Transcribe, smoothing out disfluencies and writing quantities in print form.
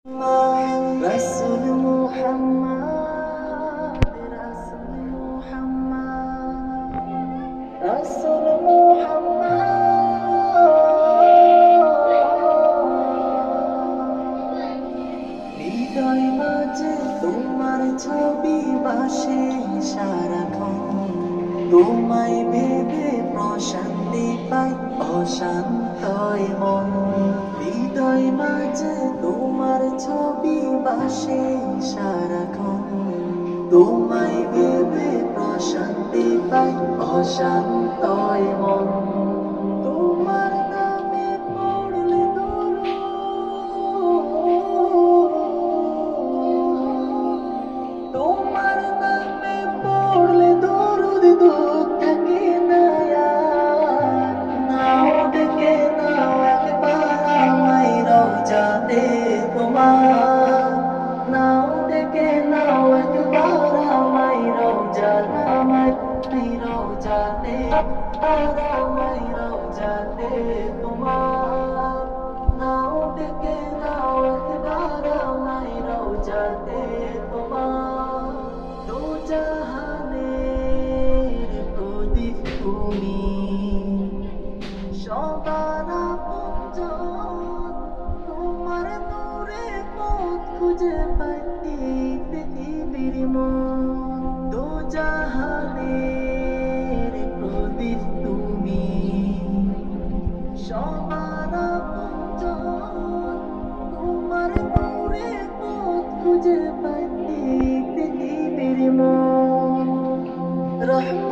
رسول محمد رسول محمد رسول محمد হৃদয় মাঝে তোমার ছবি ভাসে সারাক্ষণ তোমায় ভেবে প্রশান্তি পাই অশান্তই মন হৃদয় মাঝে তোমার ছবি ভাসে সারাক্ষণ তোমায় ভেবে প্রশান্তি পাই অশান্তই মন তোমার নামে পড়লে তোমার নামে পড়লে দরুদ দুঃখ থাকে না আর নাও ডেকে নাও একবার আমায় রওজাতে তোমার নাও ডেকে নাও একবার আমায় রওজাতে আমায় রওজাতে আর আমায় রওজাতে তোমার নাও ডেকে নাও একবার আমায় রওজাতে তোমার দো জাহানের প্রদীপ তুমি সবার আপনজন তোমার নূরে পথ খুঁজে পাই এই পৃথিবীর মন দো জাহানের প্রদীপ তুমি সবার আপনজন তোমার নূরে পথ খুঁজে পাই এই পৃথিবীর মন রহমত